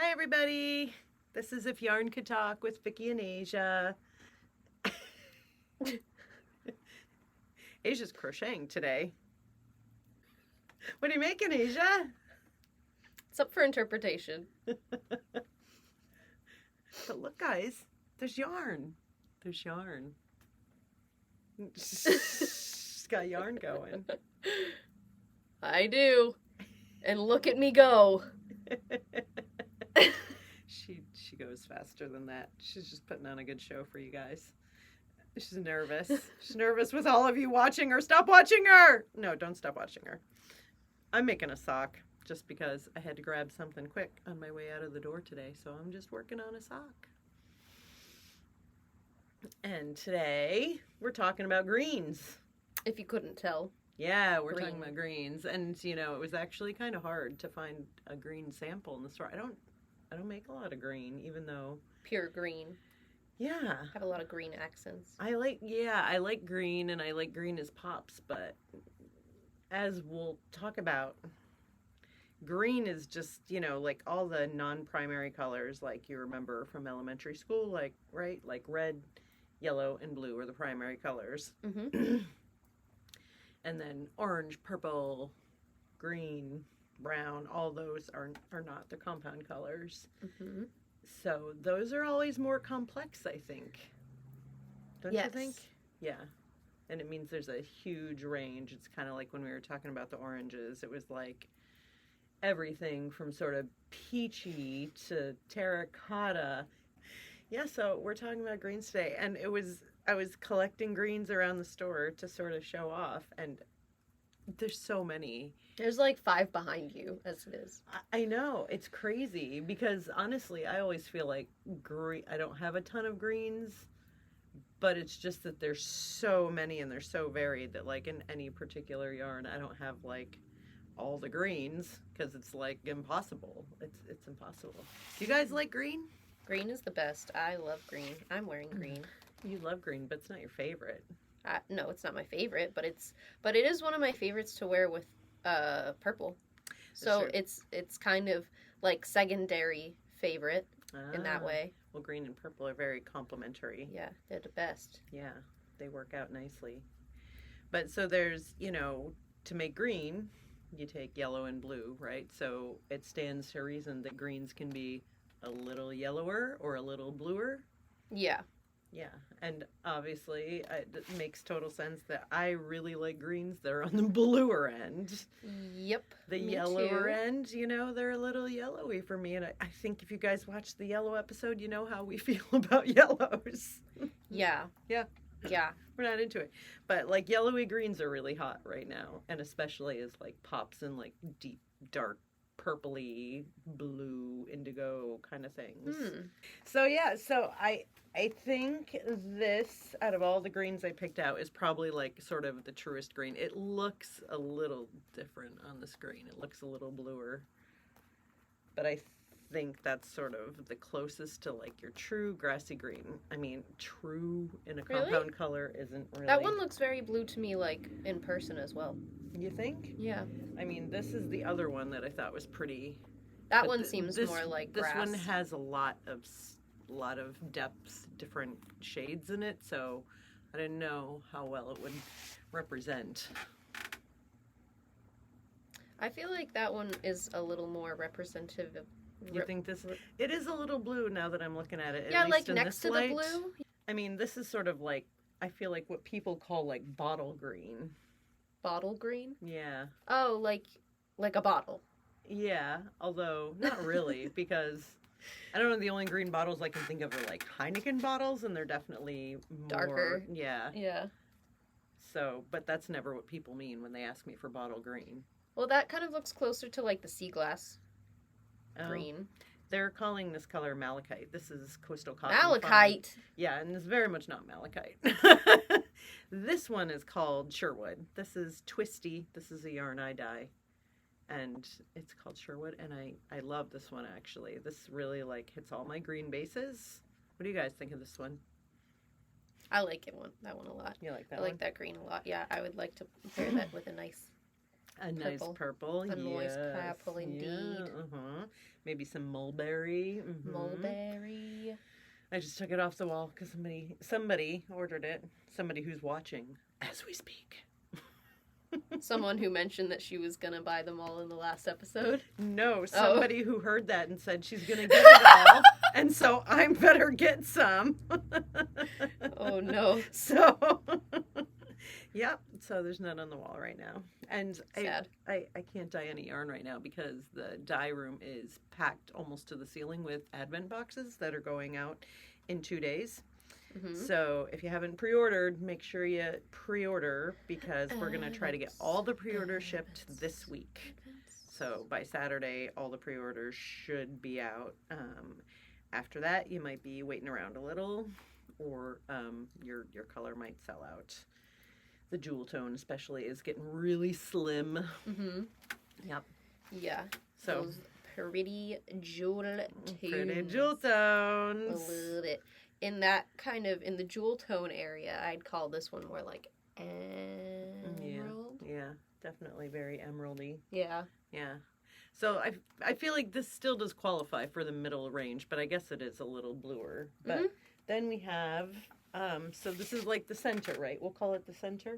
Hi, everybody. This is If Yarn Could Talk with Vicki and Aja. Asia's crocheting today. What are you making, Aja? It's up for interpretation. But look, guys, there's yarn. There's yarn. She's got yarn going. I do. And look at me go. She goes faster than that. She's just putting on a good show for you guys. She's nervous. She's nervous with all of you watching her. Stop watching her! No, don't stop watching her. I'm making a sock just because I had to grab something quick on my way out of the door today, so I'm just working on a sock. And today, we're talking about greens. If you couldn't tell. Yeah, we're talking about greens. And, you know, it was actually kind of hard to find a green sample in the store. I don't make a lot of green, even though... Pure green. Yeah. Have a lot of green accents. I like green, and I like green as pops, but as we'll talk about, green is just, you know, like all the non-primary colors, like you remember from elementary school, like, right? Like red, yellow, and blue are the primary colors. Mm-hmm. And then orange, purple, green, brown, all those are not the compound colors. Mm-hmm. So those are always more complex, I think. Don't you think? Yeah. And it means there's a huge range. It's kind of like when we were talking about the oranges. It was like everything from sort of peachy to terracotta. Yeah, so we're talking about greens today. And I was collecting greens around the store to sort of show off. And there's so many. There's like 5 behind you, as it is. I know. It's crazy because honestly, I always feel like I don't have a ton of greens, but it's just that there's so many and they're so varied that like in any particular yarn, I don't have like all the greens because it's like impossible. It's impossible. Do you guys like green? Green is the best. I love green. I'm wearing green. You love green, but it's not your favorite. No, it's not my favorite, but it is one of my favorites to wear with purple. So it's kind of like secondary favorite in that way. Well, green and purple are very complementary. Yeah, they're the best. Yeah, they work out nicely. But so there's, you know, to make green, you take yellow and blue, right? So it stands to reason that greens can be a little yellower or a little bluer. Yeah. Yeah, and obviously it makes total sense that I really like greens that are on the bluer end. Yep. The yellower end, you know, they're a little yellowy for me. And I think if you guys watch the yellow episode, you know how we feel about yellows. Yeah. Yeah. Yeah. We're not into it. But like yellowy greens are really hot right now. And especially as like pops in like deep, dark, purpley, blue, indigo kind of things. So yeah, so I think this, out of all the greens I picked out, is probably like sort of the truest green. It looks a little different on the screen. It looks a little bluer. But I think that's sort of the closest to like your true grassy green. I mean, true in a compound color isn't really... That one looks very blue to me, like, in person as well. You think? Yeah. I mean, this is the other one that I thought was pretty... That one seems more like grass. This one has a lot of depth, different shades in it, so I didn't know how well it would represent. I feel like that one is a little more representative of... You think this... It is a little blue now that I'm looking at it. Yeah, at least like next to light. the blue. I mean, this is sort of like, I feel like what people call like bottle green. Bottle green? Yeah. Oh, like a bottle. Yeah, although not really, because I don't know, the only green bottles I can think of are like Heineken bottles, and they're definitely more... Darker. Yeah. Yeah. So, but that's never what people mean when they ask me for bottle green. Well, that kind of looks closer to like the sea glass green. They're calling this color malachite. This is coastal cotton. Malachite? Yeah, and it's very much not malachite. This one is called Sherwood. This is twisty. This is a yarn I dye. And it's called Sherwood, and I love this one, actually. This really, like, hits all my green bases. What do you guys think of this one? I like that one a lot. You like that I one? like that green a lot. Yeah, I would like to pair that with a nice A nice purple. A nice purple indeed. Yeah, maybe some mulberry. Mm-hmm. Mulberry. I just took it off the wall because somebody ordered it. Somebody who's watching as we speak. Someone who mentioned that she was going to buy them all in the last episode? No, somebody who heard that and said she's going to get it all. And so I better get some. Oh, no. So, yep. So there's none on the wall right now. And sad. I can't dye any yarn right now because the dye room is packed almost to the ceiling with advent boxes that are going out in 2 days. Mm-hmm. So if you haven't pre-ordered, make sure you pre-order because we're going to try to get all the pre-orders shipped this week. So by Saturday, all the pre-orders should be out. After that, you might be waiting around a little or your color might sell out. The jewel tone especially is getting really slim. Mm-hmm. Yep. Yeah. So those pretty jewel tones. Pretty jewel tones. I love it. In the jewel tone area, I'd call this one more like emerald. Yeah, definitely very emeraldy. Yeah. Yeah. So I feel like this still does qualify for the middle range, but I guess it is a little bluer. But then we have, so this is like the center, right? We'll call it the center.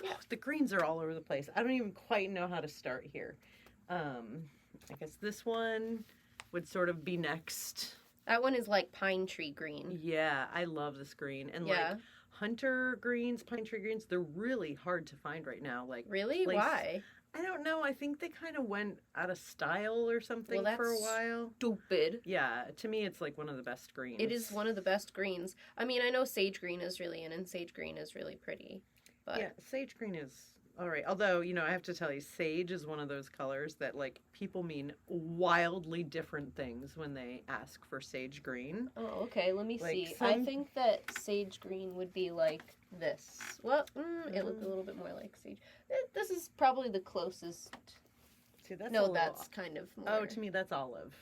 Yeah. Oh, the greens are all over the place. I don't even quite know how to start here. I guess this one would sort of be next. That one is like pine tree green. Yeah, I love this green. And like hunter greens, pine tree greens, they're really hard to find right now. Like really? Why? I don't know. I think they kind of went out of style or something for a while. Stupid. Yeah, to me it's like one of the best greens. It is one of the best greens. I mean, I know sage green is really in, and sage green is really pretty. But yeah, sage green is all right. Although, I have to tell you, sage is one of those colors that, like, people mean wildly different things when they ask for sage green. Oh, okay. Let me see. I think that sage green would be like this. Well, it looked a little bit more like sage. This is probably the closest. See, that's that's kind of more. Oh, to me, that's olive.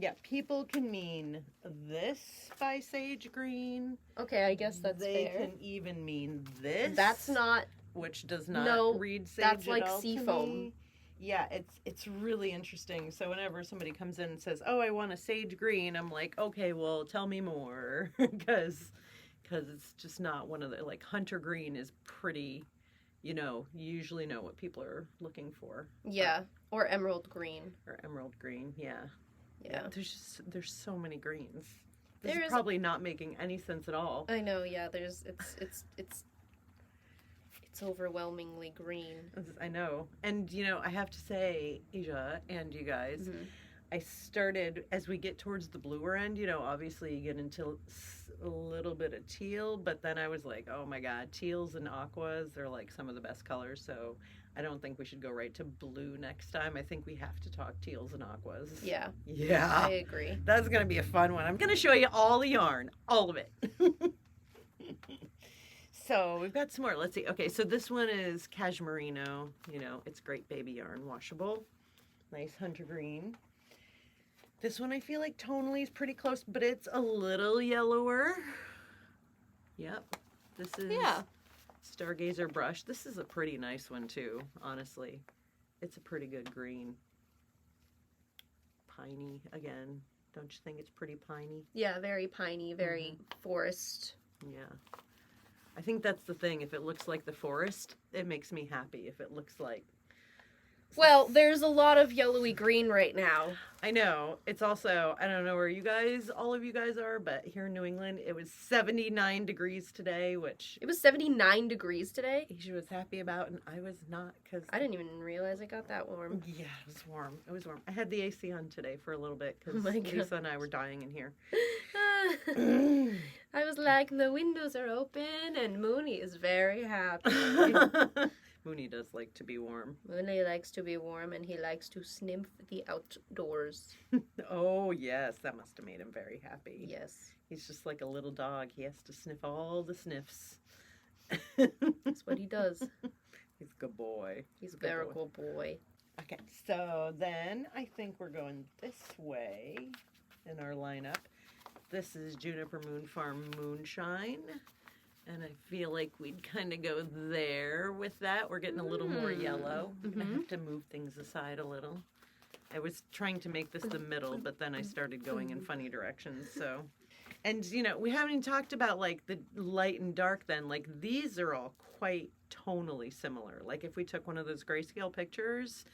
Yeah, people can mean this by sage green. Okay, I guess that's fair. They can even mean this. That's not. Which does not read sage that's like at all seafoam. Yeah, it's really interesting. So whenever somebody comes in and says, "Oh, I want a sage green," I'm like, "Okay, well, tell me more," because it's just not one of the, like, hunter green is pretty. You usually know what people are looking for. Yeah, or emerald green. Or emerald green, yeah. Yeah. There's so many greens. This is probably not making any sense at all. I know, yeah, it's overwhelmingly green. I know. And, I have to say, Aja and you guys, I started, as we get towards the bluer end, obviously you get into a little bit of teal, but then I was like, oh my God, teals and aquas are like some of the best colors, so I don't think we should go right to blue next time. I think we have to talk teals and aquas. Yeah. Yeah. I agree. That's going to be a fun one. I'm going to show you all the yarn. All of it. So we've got some more. Let's see. Okay, so this one is cashmerino. It's great baby yarn. Washable. Nice hunter green. This one I feel like tonally is pretty close, but it's a little yellower. Yep. This is Stargazer brush. This is a pretty nice one too, honestly. It's a pretty good green. Piney again. Don't you think it's pretty piney? Yeah, very piney, very forest. Yeah. I think that's the thing. If it looks like the forest, it makes me happy. If it looks like... Well, there's a lot of yellowy green right now. I know. It's also, I don't know where all of you guys are, but here in New England, it was 79 degrees today, which... It was 79 degrees today? Asia was happy about, and I was not, because... I didn't even realize it got that warm. Yeah, it was warm. It was warm. I had the AC on today for a little bit, because Lisa and I were dying in here. I was like, the windows are open, and Mooney is very happy. Mooney does like to be warm. Mooney likes to be warm, and he likes to sniff the outdoors. Oh, yes. That must have made him very happy. Yes. He's just like a little dog. He has to sniff all the sniffs. That's what he does. He's a good boy. He's a very good boy. Okay, so then I think we're going this way in our lineup. This is Juniper Moon Farm Moonshine. And I feel like we'd kind of go there with that. We're getting a little more yellow. I have to move things aside a little. I was trying to make this the middle, but then I started going in funny directions, so. And, you know, we haven't even talked about, like, the light and dark then. Like, these are all quite tonally similar. Like, if we took one of those grayscale pictures,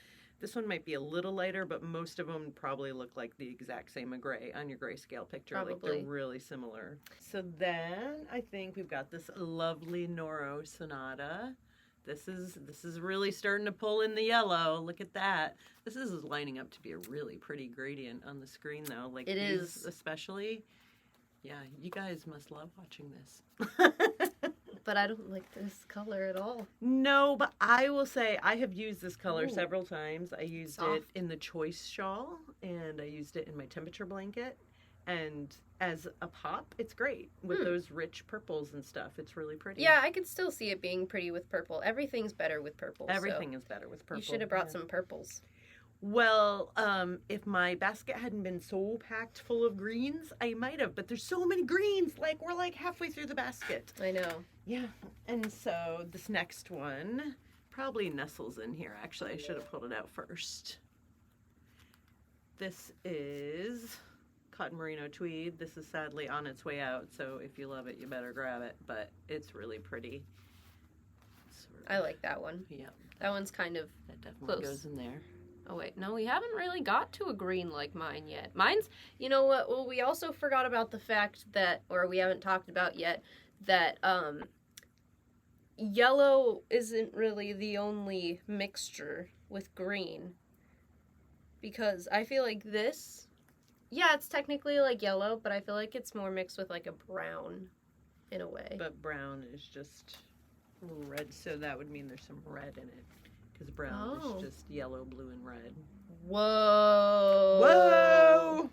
this one might be a little lighter, but most of them probably look like the exact same gray on your grayscale picture. Probably. Like, they're really similar. So then I think we've got this lovely Noro Sonata. This is really starting to pull in the yellow. Look at that. This is lining up to be a really pretty gradient on the screen, though. Like, it is. Especially. Yeah, you guys must love watching this. But I don't like this color at all. No, but I will say I have used this color several times. I used it in the Choice Shawl, and I used it in my temperature blanket. And as a pop, it's great with those rich purples and stuff. It's really pretty. Yeah, I could still see it being pretty with purple. Everything's better with purple. Everything is better with purple. You should have brought some purples. Well, if my basket hadn't been so packed full of greens, I might have. But there's so many greens. Like, we're like halfway through the basket. I know. Yeah. And so this next one probably nestles in here. Actually, I should have pulled it out first. This is cotton merino tweed. This is sadly on its way out. So if you love it, you better grab it. But it's really pretty. I like that one. Yeah. That one's kind of That definitely close. goes in there. Oh, wait. No, we haven't really got to a green like mine yet. Mine's, you know what? Well, we also forgot about the fact that, or we haven't talked about yet, that yellow isn't really the only mixture with green. Because I feel like this, yeah, it's technically like yellow, but I feel like it's more mixed with like a brown in a way. But brown is just red, so that would mean there's some red in it. Because brown is just yellow, blue, and red. Whoa! Whoa!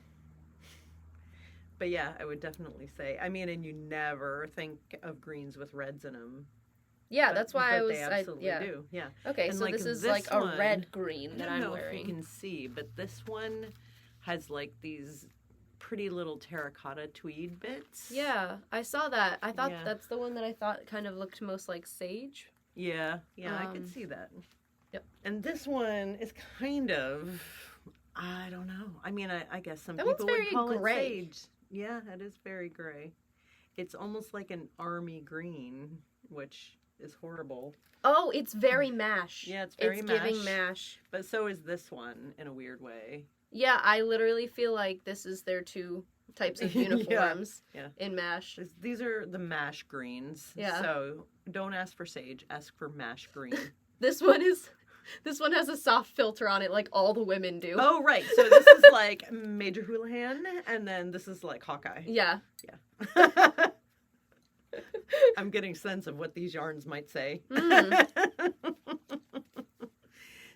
But yeah, I would definitely say. I mean, and you never think of greens with reds in them. Yeah, that's why I was. They absolutely do. Yeah. Okay, and so like this is this like a one, red green that I'm wearing. I don't know if you can see, but this one has like these pretty little terracotta tweed bits. Yeah, I saw that. I thought that's the one that I thought kind of looked most like sage. Yeah, I could see that. Yep. And this one is kind of, I don't know. I mean, I guess some that people would call gray. it sage. Yeah, it is very gray. It's almost like an army green, which is horrible. Oh, it's very mash. Yeah, it's very mash. It's giving mash. But so is this one in a weird way. Yeah, I literally feel like this is their two types of uniforms in mash. These are the mash greens. Yeah. So don't ask for sage, ask for mash green. This one has a soft filter on it like all the women do. Oh, right. So this is like Major Houlihan, and then this is like Hawkeye. Yeah. Yeah. I'm getting a sense of what these yarns might say.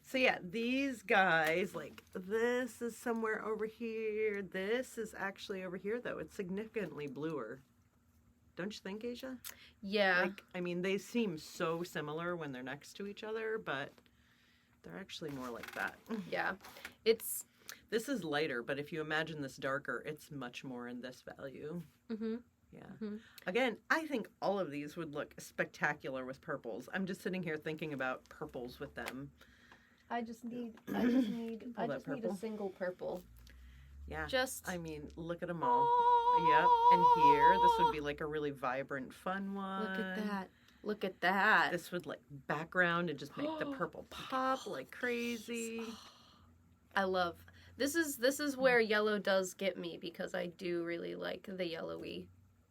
So yeah, these guys, like, this is somewhere over here. This is actually over here, though. It's significantly bluer. Don't you think, Aja? Yeah. Like, I mean, they seem so similar when they're next to each other, but they're actually more like that. Yeah. This is lighter, but if you imagine this darker, it's much more in this value. Mm-hmm. Yeah. Mm-hmm. Again, I think all of these would look spectacular with purples. I'm just sitting here thinking about purples with them. I just need a single purple. Yeah. I mean, look at them all. Yep. And here, this would be like a really vibrant, fun one. Look at that. This would like background and just make the purple pop like crazy. I love. This is where yellow does get me because I do really like the yellowy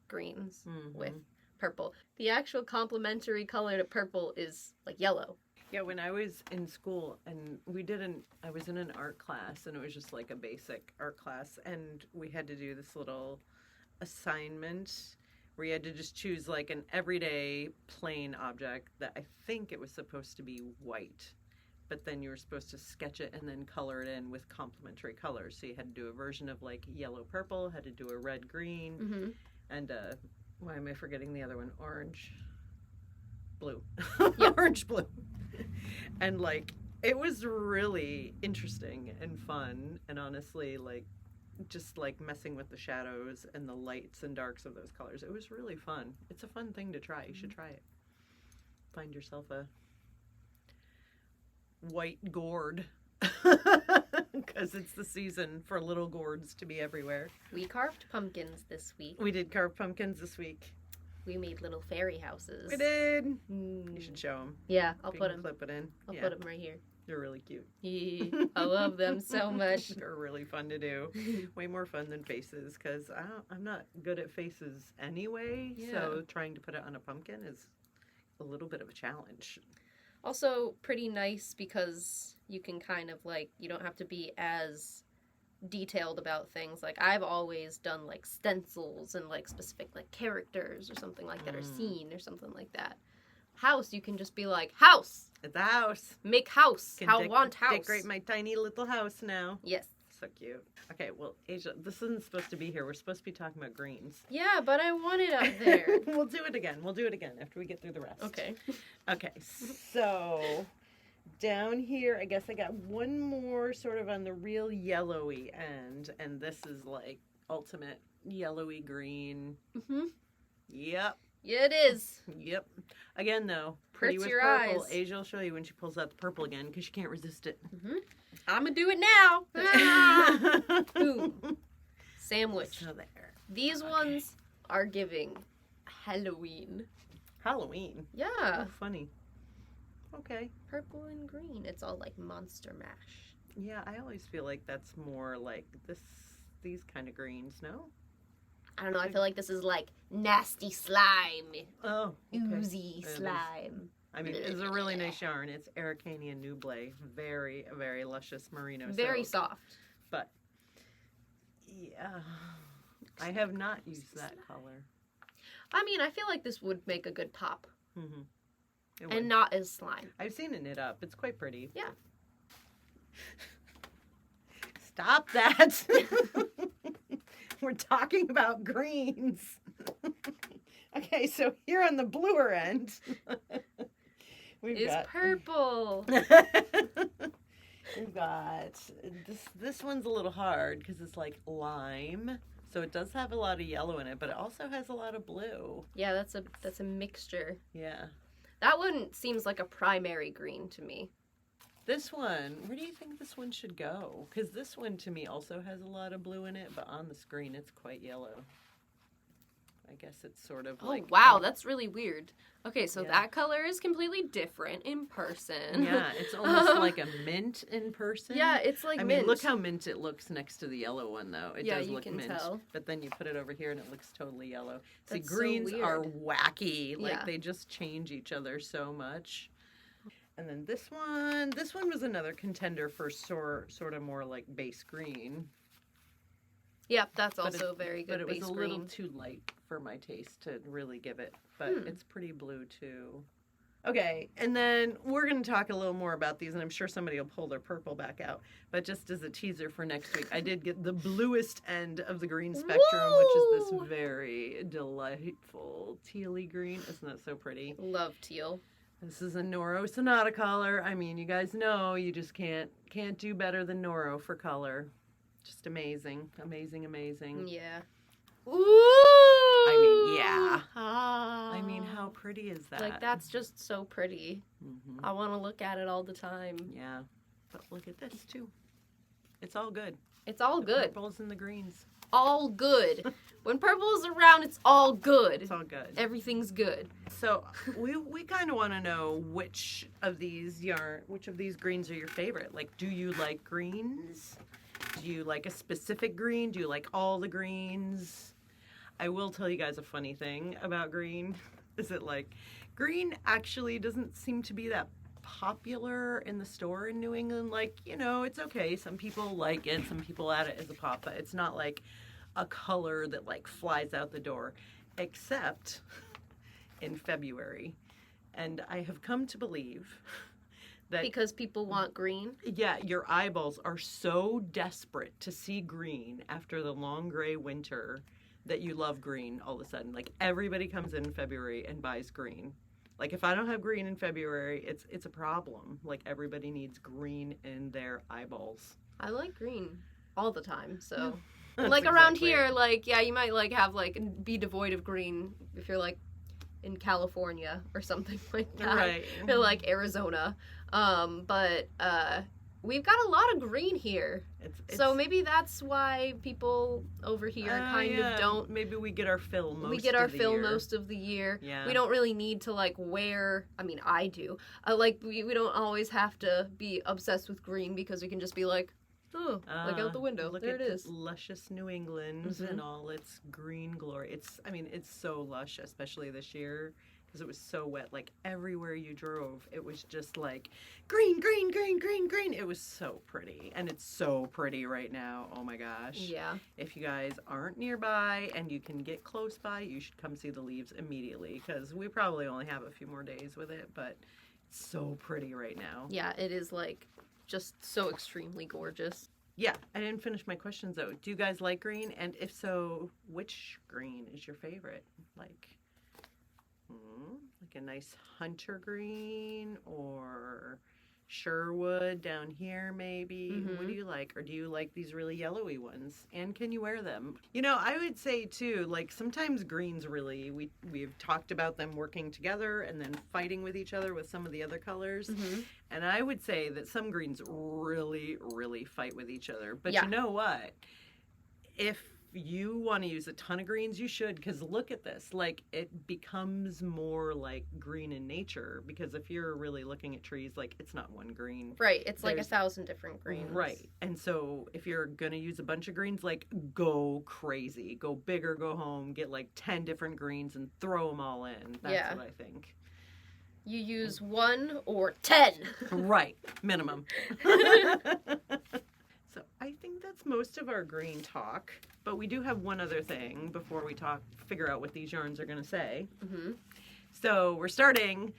greens with purple. The actual complementary color to purple is like yellow. Yeah, when I was in school and I was in an art class and it was just like a basic art class and we had to do this little assignment where you had to just choose like an everyday plain object that I think it was supposed to be white, but then you were supposed to sketch it and then color it in with complementary colors. So you had to do a version of like yellow purple, had to do a red green, and why am I forgetting the other one? Orange blue. Orange blue. And like it was really interesting and fun, and honestly, like just like messing with the shadows and the lights and darks of those colors. It was really fun. It's a fun thing to try. You should try it. Find yourself a white gourd because it's the season for little gourds to be everywhere. We carved pumpkins this week. We did carve pumpkins this week. We made little fairy houses. We did. You should show them. Yeah, I'll put them. Clip it in. I'll put them right here. They're really cute. Yeah, I love them so much. They're really fun to do. Way more fun than faces because I'm not good at faces anyway. Yeah. So trying to put it on a pumpkin is a little bit of a challenge. Also pretty nice because you can kind of like, you don't have to be as detailed about things. Like I've always done like stencils and like specific like characters or something like that or scene or something like that. House, you can just be like, house. It's a house. Make house. Want house. Decorate my tiny little house now. Yes. So cute. Okay, well, Aja, this isn't supposed to be here. We're supposed to be talking about greens. Yeah, but I want it up there. We'll do it again. We'll do it again after we get through the rest. Okay. Okay, so down here, I guess I got one more sort of on the real yellowy end, and this is like ultimate yellowy green. Mm-hmm. Yep. Yeah, it is. Yep. Again, though, pretty Hurts with your purple. eyes. Aja will show you when she pulls out the purple again because she can't resist it. Mm-hmm. I'm gonna do it now. Ah! Boom. Sandwich. So there. These ones are giving Halloween. Halloween. Yeah. Oh, funny. Okay. Purple and green. It's all like Monster Mash. Yeah, I always feel like that's more like these kind of greens, no? I don't know. I feel like this is like nasty slime. Oh, okay. Oozy slime. I mean, it's a really nice yarn. It's Araucanian Nuble. Very, very luscious merino silk. Very soft. But, yeah. I have not used that color. I mean, I feel like this would make a good pop. Mm-hmm. And not as slime. I've seen it knit up. It's quite pretty. Yeah. Stop that. We're talking about greens. Okay, so here on the bluer end, we've got purple. We've got this one's a little hard because it's like lime, so it does have a lot of yellow in it, but it also has a lot of blue. Yeah, that's a mixture. Yeah. That one seems like a primary green to me. This one, where do you think this one should go? Because this one to me also has a lot of blue in it, but on the screen it's quite yellow. I guess it's sort of like... Oh, wow, that's really weird. Okay, so Yeah. that color is completely different in person. Yeah, it's almost like a mint in person. Yeah, it's like I mint. mean, look how mint it looks next to the yellow one, though. It Yeah, does you look can mint. tell. But then you put it over here and it looks totally yellow. See, That's so greens are weird. wacky. Like, Yeah. they just change each other so much. And then this one was another contender for sort of more like base green. Yep, that's But also very good But it was base a little green. too light for my taste to really give it. But it's pretty blue, too. Okay, and then we're going to talk a little more about these, and I'm sure somebody will pull their purple back out. But just as a teaser for next week, I did get the bluest end of the green spectrum, which is Woo! this very delightful tealy green. Isn't that so pretty? Love teal. This is a Noro Sonata color. I mean, you guys know you just can't do better than Noro for color. Just amazing. Amazing, amazing. Yeah. Ooh! I mean, yeah. Ah. I mean, how pretty is that? Like, that's just so pretty. Mm-hmm. I want to look at it all the time. Yeah. But look at this, too. It's all good. It's all The good. purples and the greens. All good. When purple is around, it's all good. It's all good. Everything's good. So we kind of want to know which of these greens are your favorite. Like, do you like greens? Do you like a specific green? Do you like all the greens? I will tell you guys a funny thing about green. Is that like green actually doesn't seem to be that popular in the store in New England. Like, you know, it's okay. Some people like it. Some people add it as a pop, but it's not like a color that like flies out the door, except in February. And I have come to believe that Because people want green. yeah, your eyeballs are so desperate to see green after the long gray winter that you love green all of a sudden. Like, everybody comes in February and buys green. Like, if I don't have green in February, it's a problem. Like, everybody needs green in their eyeballs. I like green all the time, so Like around here, like, yeah, you might like have like be devoid of green if you're like in California or something like that. Right. Or like Arizona. But we've got a lot of green here. So maybe that's why people over here kind of don't. Maybe we get our fill most. We get our fill most of the year. Yeah. We don't really need to like wear. I mean, I do. Like we don't always have to be obsessed with green because we can just be like, oh, look out the window. Look there at it is. Luscious New England and all its green glory. It's so lush, especially this year. Because it was so wet, like everywhere you drove, it was just like green, green, green, green, green. It was so pretty, and it's so pretty right now. Oh my gosh. Yeah. If you guys aren't nearby and you can get close by, you should come see the leaves immediately because we probably only have a few more days with it, but it's so pretty right now. Yeah, it is like just so extremely gorgeous. Yeah, I didn't finish my questions though. Do you guys like green? And if so, which green is your favorite? Like a nice hunter green or Sherwood down here maybe. What do you like? Or do you like these really yellowy ones? And can you wear them? You know, I would say too, like sometimes greens really, we've talked about them working together and then fighting with each other with some of the other colors. And I would say that some greens really, really fight with each other. But you know what? If you want to use a ton of greens, you should, because look at this. Like, it becomes more like green in nature, because if you're really looking at trees, like, it's not one green. Right, it's like 1,000 different greens. Right, and so if you're going to use a bunch of greens, like, go crazy. Go big or go home. Get, like, 10 different greens and throw them all in. That's what I think. You use 1 or 10. Right, minimum. So I think that's most of our green talk, but we do have one other thing before we figure out what these yarns are going to say. So we're starting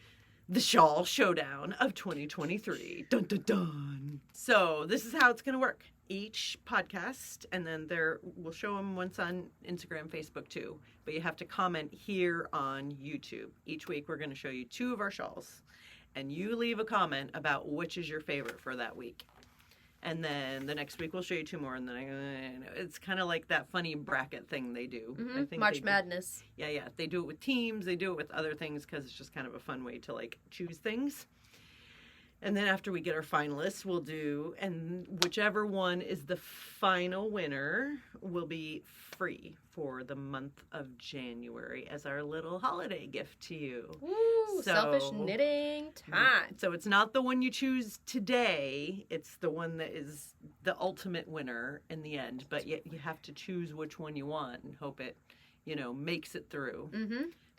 the Shawl Showdown of 2023. Dun, dun, dun. So this is how it's going to work. Each podcast, and then we'll show them once on Instagram, Facebook too, but you have to comment here on YouTube. Each week we're going to show you 2 of our shawls, and you leave a comment about which is your favorite for that week. And then the next week we'll show you 2 more, and then it's kind of like that funny bracket thing they do. I think March Madness. Yeah. They do it with teams. They do it with other things because it's just kind of a fun way to like choose things. And then after we get our finalists, we'll do, and whichever one is the final winner will be free for the month of January as our little holiday gift to you. Woo, selfish knitting time. So it's not the one you choose today. It's the one that is the ultimate winner in the end. But you have to choose which one you want and hope it, makes it through.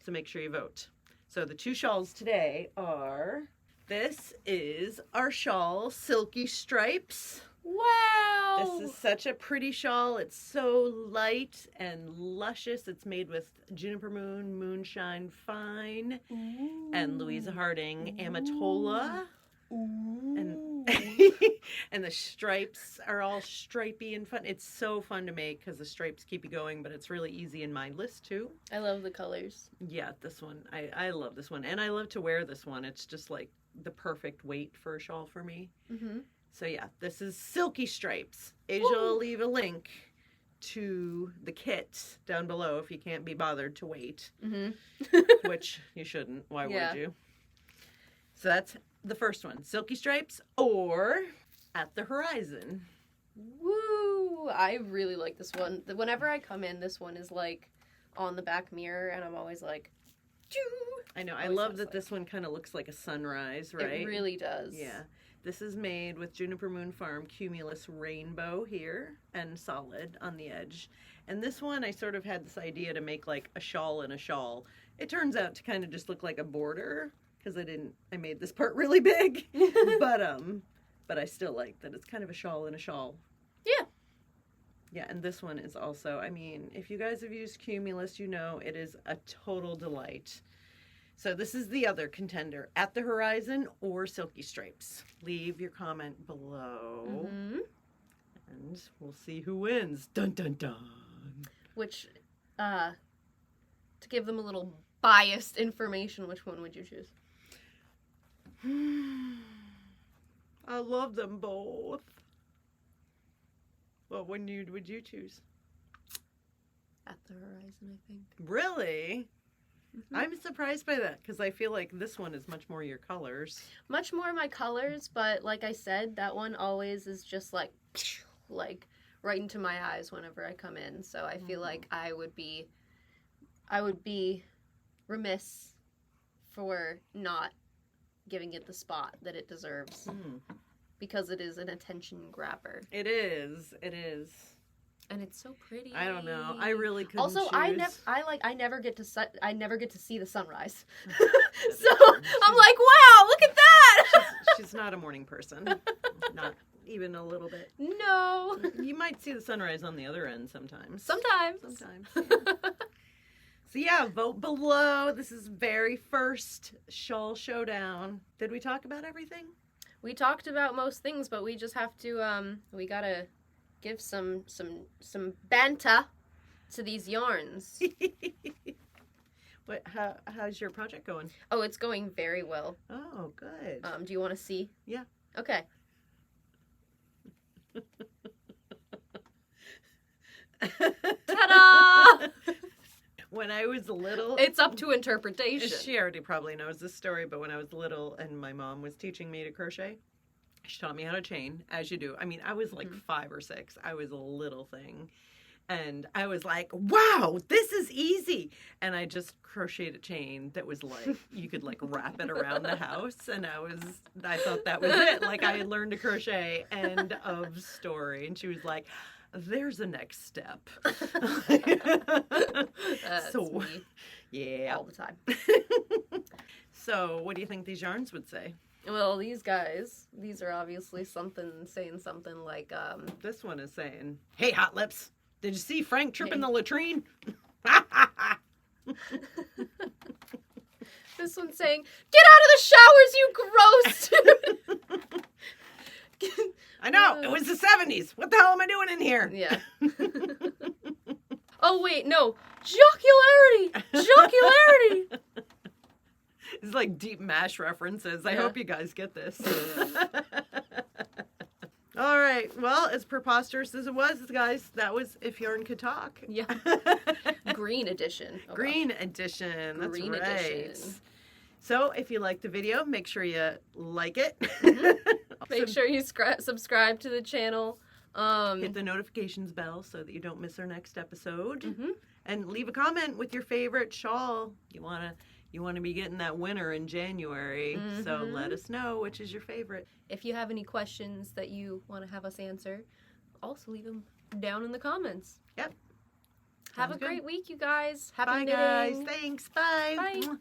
So make sure you vote. So the 2 shawls today are... This is our shawl, Silky Stripes. Wow! This is such a pretty shawl. It's so light and luscious. It's made with Juniper Moon, Moonshine Fine, and Louisa Harding Amatola. And and the stripes are all stripy and fun. It's so fun to make because the stripes keep you going, but it's really easy and mindless too. I love the colors. Yeah, this one. I love this one. And I love to wear this one. It's just like the perfect weight for a shawl for me. So yeah, this is Silky Stripes. Aja will leave a link to the kit down below if you can't be bothered to wait. Which you shouldn't. Why would you? So that's the first one. Silky Stripes or At the Horizon. Woo! I really like this one. Whenever I come in, this one is like on the back mirror, and I'm always like, choo! I know. I love that this one kind of looks like a sunrise, right? It really does. Yeah. This is made with Juniper Moon Farm Cumulus Rainbow here and solid on the edge. And this one, I sort of had this idea to make like a shawl in a shawl. It turns out to kind of just look like a border because I made this part really big. But I still like that it's kind of a shawl in a shawl. Yeah. Yeah, and this one is also, if you guys have used Cumulus, it is a total delight. So this is the other contender, At the Horizon or Silky Stripes. Leave your comment below, and we'll see who wins. Dun, dun, dun. Which, to give them a little biased information, which one would you choose? I love them both. What one would you choose? at the Horizon, I think. Really? Mm-hmm. I'm surprised by that because I feel like this one is much more your colors. Much more my colors, but like I said, that one always is just like right into my eyes whenever I come in. So I feel like I would be remiss for not giving it the spot that it deserves because it is an attention grabber. It is. It is. And it's so pretty. I don't know. I really couldn't also, choose. I never get to see the sunrise. So I'm like, wow, look at that. She's not a morning person. Not even a little bit. No. You might see the sunrise on the other end sometimes. Sometimes. Yeah. So yeah, vote below. This is very first Shawl Showdown. Did we talk about everything? We talked about most things, but we just have to we gotta give some banter to these yarns. How's your project going? Oh, it's going very well. Oh, good. Do you want to see? Yeah. Okay. Ta-da! When I was little... It's up to interpretation. She already probably knows this story, but when I was little and my mom was teaching me to crochet, she taught me how to chain, as you do. I mean, I was like 5 or 6. I was a little thing. And I was like, wow, this is easy. And I just crocheted a chain that was like, you could like wrap it around the house. And I thought that was it. Like I had learned to crochet, end of story. And she was like, there's a next step. That's me. Yeah. All the time. So what do you think these yarns would say? Well, these are obviously saying something like, This one is saying, hey, Hot Lips, did you see Frank tripping the latrine? This one's saying, get out of the showers, you gross! I know, it was the 70s. What the hell am I doing in here? Yeah. Oh, wait, no. Jocularity! It's like deep MASH references. I hope you guys get this. All right. Well, as preposterous as it was, guys, that was If Yarn Could Talk. Yeah. Green edition. Oh, Green edition. That's Green right. edition. So if you like the video, make sure you like it. Make sure you subscribe to the channel. Hit the notifications bell so that you don't miss our next episode. And leave a comment with your favorite shawl. You want to be getting that winner in January. So let us know which is your favorite. If you have any questions that you want to have us answer, also leave them down in the comments. Yep. Have a great week, you guys. Happy Bye, knitting. guys. Thanks. Bye. Bye.